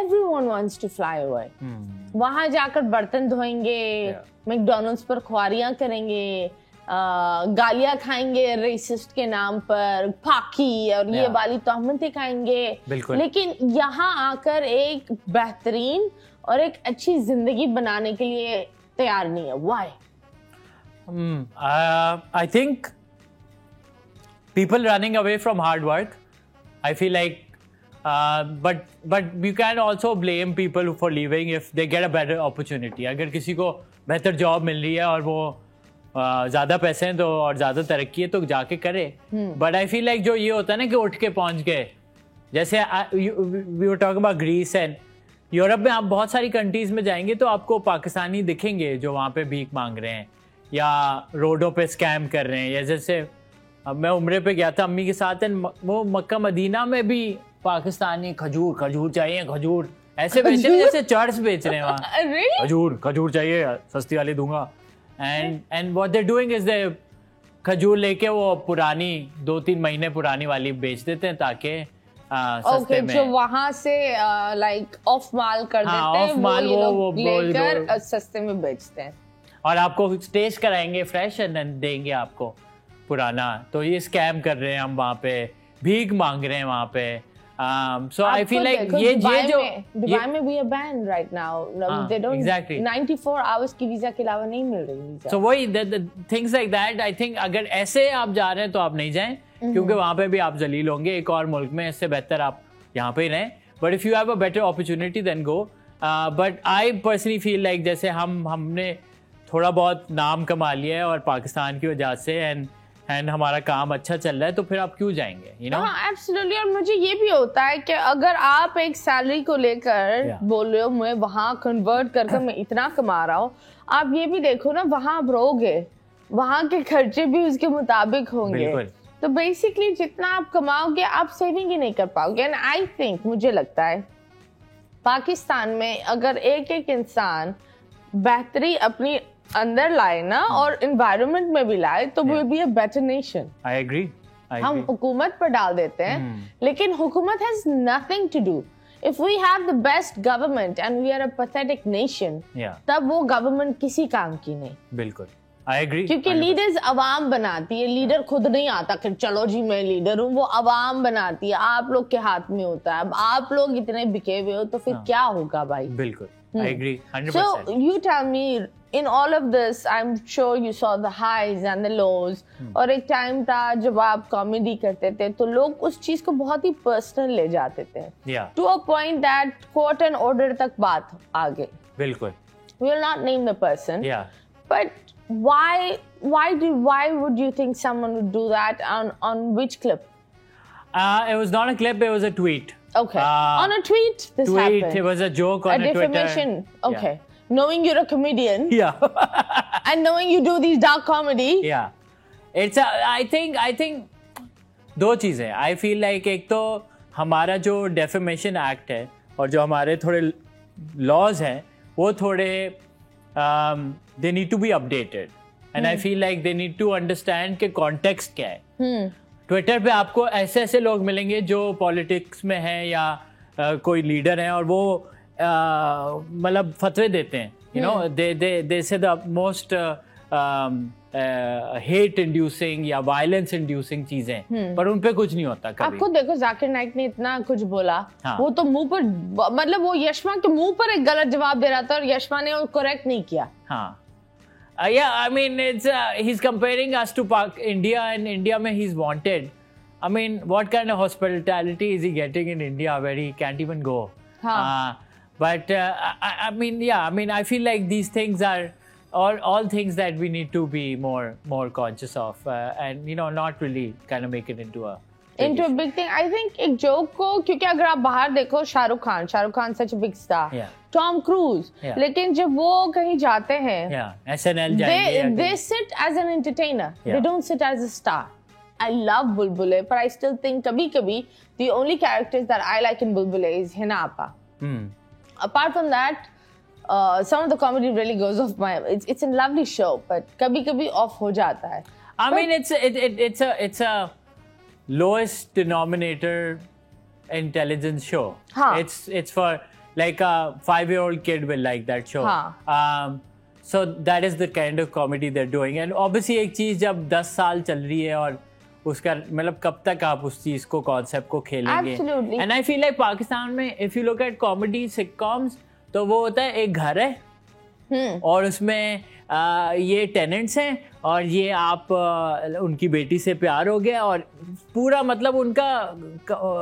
everyone wants to fly away. वहां जाकर बर्तन धोएंगे, मैकडॉनल्ड्स पर ख्वारियां करेंगे, गालियां खाएंगे रेसिस्ट के नाम पर, फाकी और ये वाली तोहमतें खाएंगे, लेकिन यहाँ आकर एक बेहतरीन और एक अच्छी जिंदगी बनाने के लिए तैयार नहीं है. Why? I think people running away from hard work. I feel like, but you can also blame people for leaving if they get a better opportunity. अगर किसी को बेहतर जॉब मिल रही है और वो ज़्यादा पैसे हैं तो और ज़्यादा तरक्की है तो जाके करे. But I feel like जो ये होता है ना कि उठ के पहुंच गए, जैसे we were talking about Greece and Europe में आप बहुत सारी कंट्रीज में जाएंगे तो आपको पाकिस्तानी दिखेंगे जो वहाँ पे भीख मांग रहे हैं या रोडों पे स्कैम कर रहे हैं. या जैसे अब मैं उम्रे पे गया था अम्मी के साथ, वो मक्का मदीना में भी पाकिस्तानी खजूर चाहिए, खजूर ऐसे बेच रहे हैं जैसे चर्च बेच रहे हैं वहाँ. खजूर चाहिए, सस्ती वाली दूंगा. And what they doing is they खजूर लेके वो पुरानी 2-3 महीने पुरानी वाली बेच देते हैं ताकि ओके जो वहां से लाइक ऑफ माल कर देते हैं, वो लेकर सस्ते में बेचते हैं और आपको टेस्ट कराएंगे फ्रेश एंड देंगे आपको पुराना. तो ये स्कैम कर रहे हैं हम, वहाँ पे भीख मांग रहे हैं वहाँ पे. So I feel like ये जो दुबई में भी है ban right now, they don't exactly 94 hours की वीजा के अलावा नहीं मिल रही वीजा. So वही things like that. I think अगर ऐसे आप जा रहे हैं तो आप नहीं जाएं क्योंकि वहाँ पे भी आप जलील होंगे. एक और मुल्क में इससे बेहतर आप यहाँ पे ही रहें. But if you have a better opportunity then go. But I personally feel like जैसे हमने थोड़ा बहुत नाम कमा लिया है और पाकिस्तान की वजह से एंड हमारा काम अच्छा चल रहा है तो फिर आप क्यों जाएंगे, यू नो. एब्सोल्युटली. और मुझे ये भी होता है कि अगर आप एक सैलरी को लेकर बोल रहे हो मैं वहाँ कन्वर्ट करके मैं इतना कमा रहा हूँ, आप ये भी देखो ना वहाँ आप रहोगे, वहाँ के खर्चे भी उसके मुताबिक होंगे. तो बेसिकली जितना आप कमाओगे आप सेविंग ही नहीं कर पाओगे. एंड आई थिंक मुझे लगता है पाकिस्तान में अगर एक इंसान बेहतरी अपनी अंदर लाए ना और एनवायरनमेंट में भी लाए तो will be a better nation. I agree. हम हुकूमत पर डाल देते हैं लेकिन हुकूमत has nothing to do. If we have the best government and we are a pathetic nation, तब वो गवर्नमेंट किसी काम की नहीं. बिल्कुल. I agree. क्योंकि लीडर्स अवाम बनाती है, लीडर खुद नहीं आता कि चलो जी मैं लीडर हूँ, वो अवाम बनाती है. आप लोग के हाथ में होता है. अब आप लोग इतने बिके हुए हो तो फिर क्या होगा भाई. बिल्कुल. I agree 100%. So you tell me, in all of this, I'm sure you saw the highs and the lows. और एक टाइम था जब आप कॉमेडी करते थे तो लोग उस चीज को बहुत ही पर्सनल ले जाते थे. To a point that court and order तक बात आ गई. बिल्कुल. We will not name the person. But why would you think someone would do that on which clip? It was not a clip, it was a tweet. Okay. On a tweet this happened. It was a joke on a defamation. Twitter. Okay. Knowing you're a comedian. And knowing you do these dark comedy. It's I think दो चीजें. I feel like एक तो हमारा जो defamation act है और जो हमारे थोड़े laws हैं वो थोड़े they need to be updated. And I feel like they need to understand कि context क्या है. ट्विटर पे आपको ऐसे लोग मिलेंगे जो पॉलिटिक्स में हैं या कोई लीडर हैं और वो मतलब फतवे देते हैं, यू नो, दे से द मोस्ट हेट इंड्यूसिंग या वायलेंस इंड्यूसिंग चीजें, पर उन पे कुछ नहीं होता कभी. आपको देखो जाकिर नाइक ने इतना कुछ बोला, वो तो मुंह पर मतलब वो यशमा के मुंह पर एक गलत जवाब दे रहा था और यशमा ने वो करेक्ट नहीं किया. Yeah, I mean, it's he's comparing us to India, and India mein he's wanted. I mean, what kind of hospitality is he getting in India where he can't even go? But I mean, I feel like these things are all things that we need to be more conscious of, and you know, not really kind of make it into a big thing. I think एक joke को, क्योंकि अगर आप बाहर देखो Shahrukh Khan such a big star, Tom cruise, लेकिन जब वो कहीं जाते हैं SNL जाएंगे, they sit as an entertainer, they don't sit as a star. I love Bulbule, but I still think कभी-कभी the only characters that I like in Bulbule is Hina Appa. Apart from that, some of the comedy really goes off my. It's a lovely show, but कभी-कभी off हो जाता है. I mean, it's a lowest denominator intelligence show. It's for like a 5-year-old kid will like that show. So that is the kind of comedy they're doing. And obviously एक चीज जब 10 साल चल रही है और उसका मतलब कब तक आप उस चीज को कॉन्सेप्ट को खेलेंगे. Absolutely. And I feel like Pakistan में if you look at comedy sitcoms तो वो होता है एक घर है और उसमें ये टेनेंट्स हैं और ये आप उनकी बेटी से प्यार हो गया और पूरा मतलब उनका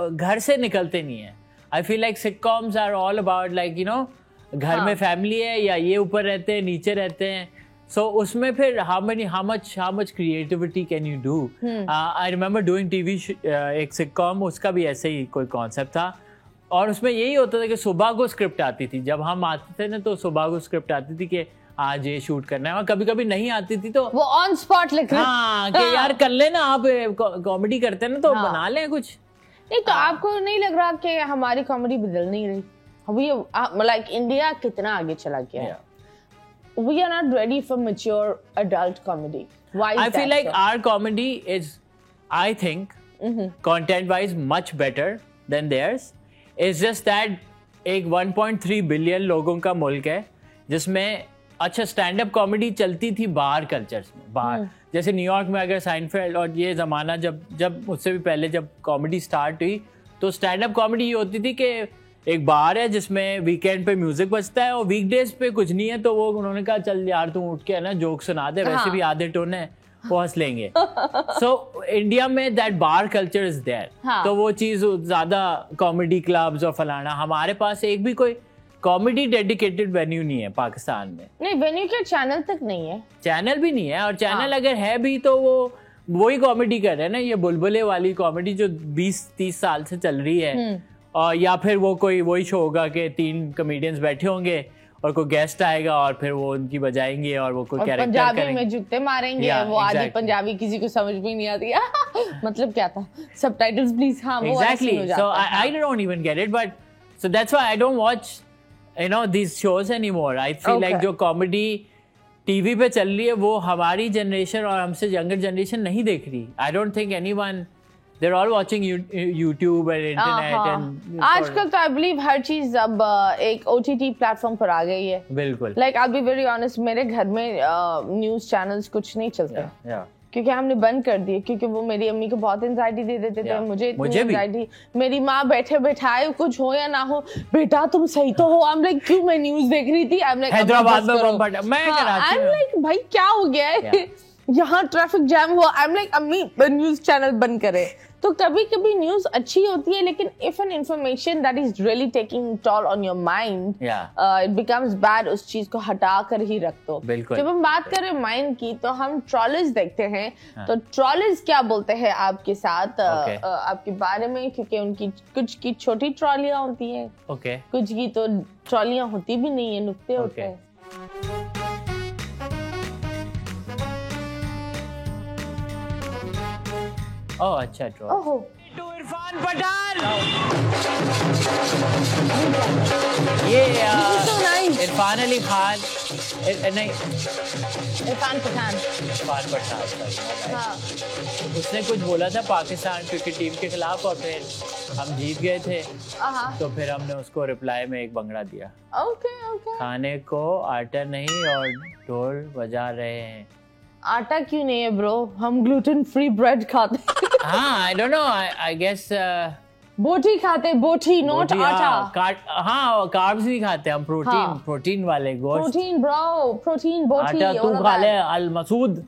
घर से निकलते नहीं है. I feel like sitcoms are all about like you know घर में फैमिली है या ये ऊपर रहते हैं नीचे रहते हैं. So उसमें फिर how much creativity can you do? I remember doing TV एक sitcom उसका भी ऐसे ही कोई concept था और उसमें यही होता था कि सुबह को स्क्रिप्ट आती थी. जब हम आते थे ना तो सुबह को स्क्रिप्ट आती थी कि आज ये शूट करना है और कभी कभी नहीं आती थी तो वो ऑन स्पॉट लिख रहे. हाँ कि यार कर लेना आप कॉमेडी करते हैं ना तो बना लें कुछ. नहीं तो आपको नहीं लग रहा कि हमारी कॉमेडी बदल नहीं रही? Like इंडिया कितना आगे चला गया है. We are not ready for mature adult comedy. Why is I that feel like so? our comedy is, I think, content-wise much better than theirs. It's just that एक 1.3 billion लोगों का मुल्क है जिसमें अच्छा स्टैंड अप कॉमेडी चलती थी बाहर कल्चर्स में. बाहर जैसे न्यूयॉर्क में अगर साइनफेल्ड और ये ज़माना जब उससे भी पहले जब कॉमेडी स्टार्ट हुई तो स्टैंड अप कॉमेडी ये होती थी कि एक बार है जिसमें वीकेंड पे म्यूजिक बजता है और वीकडेज पे कुछ नहीं है तो वो उन्होंने कहा चल यार तू उठ के है ना जोक सुना दे. वैसे भी आधे टोन है वो हंस लेंगे. सो इंडिया में that bar culture is there. तो वो चीज ज्यादा कॉमेडी क्लब्स और फलाना. हमारे पास एक भी कोई कॉमेडी डेडिकेटेड वेन्यू नहीं है पाकिस्तान में. नहीं वेन्यू के चैनल तक नहीं है. चैनल भी नहीं है और चैनल अगर है भी तो वही कॉमेडी कर रहे हैं ना ये बुलबुले वाली कॉमेडी जो 20-30 साल से चल रही है. और या फिर वो कोई वही शो होगा कि 3 कॉमेडियंस बैठे होंगे और कोई गेस्ट आएगा और फिर वो उनकी बजाएंगे और वो कोई कैरेक्टर पंजाबी करेंगे. में जूते मारेंगे वो आधी पंजाबी किसी को समझ भी नहीं आती. मतलब क्या था सबटाइटल्स प्लीज. हाँ वो exactly. So I don't even get it but so that's why I don't watch you know these shows anymore. I feel like जो कॉमेडी टीवी पे चल रही है वो हमारी जनरेशन और हमसे यंगर जनरेशन नहीं देख रही. I don't think anyone. They're all watching YouTube and internet and आजकल तो I believe हर चीज अब एक OTT प्लेटफॉर्म पर आ गई है. बिल्कुल. Like I'll be very honest मेरे घर में न्यूज चैनल्स कुछ नहीं चलते. क्योंकि हमने बंद कर दिए क्योंकि वो मेरी अम्मी को बहुत एंजाइटी दे देते थे. मुझे इतनी एंजाइटी. मेरी माँ बैठे बैठाए कुछ हो या ना हो बेटा तुम सही तो हो. I'm like क्यों मैं न्यूज देख रही थी. I'm like हैदराबाद में बम फटा मैं कराची में. I'm like भाई क्या हो गया है यहाँ ट्रैफिक जैम हुआ. आई एम लाइक अम्मी न्यूज चैनल बंद करे. तो कभी कभी न्यूज अच्छी होती है लेकिन if an information that is really taking toll on your mind it becomes bad उस चीज को हटा कर ही रख दो. जब हम बात करें माइंड की तो हम ट्रॉलर्स देखते हैं. तो ट्रॉलर्स क्या बोलते हैं आपके साथ आपके बारे में क्योंकि उनकी कुछ की छोटी ट्रॉलियां होती हैं कुछ की तो ट्रॉलियां होती भी नहीं है नुक्ते होते हैं. ओह अच्छा ट्रोल. ओहो टू इरफान पठान. ये इरफान अली खान नहीं इरफान पठान. हाँ. उसने कुछ बोला था पाकिस्तान क्रिकेट टीम के खिलाफ और फिर हम जीत गए थे तो फिर हमने उसको रिप्लाई में एक बंगड़ा दिया. ओके खाने को आटा नहीं और ढोल बजा रहे हैं. आटा क्यों नहीं है ब्रो. हम ग्लूटेन फ्री ब्रेड खाते. हाँ I don't know I guess बोटी खाते. बोटी नॉट आटा. हाँ कार्ब्स नहीं खाते हम. प्रोटीन वाले गोश्त. Protein bro. प्रोटीन बोटी. आटा तू खा ले. अल मसूद.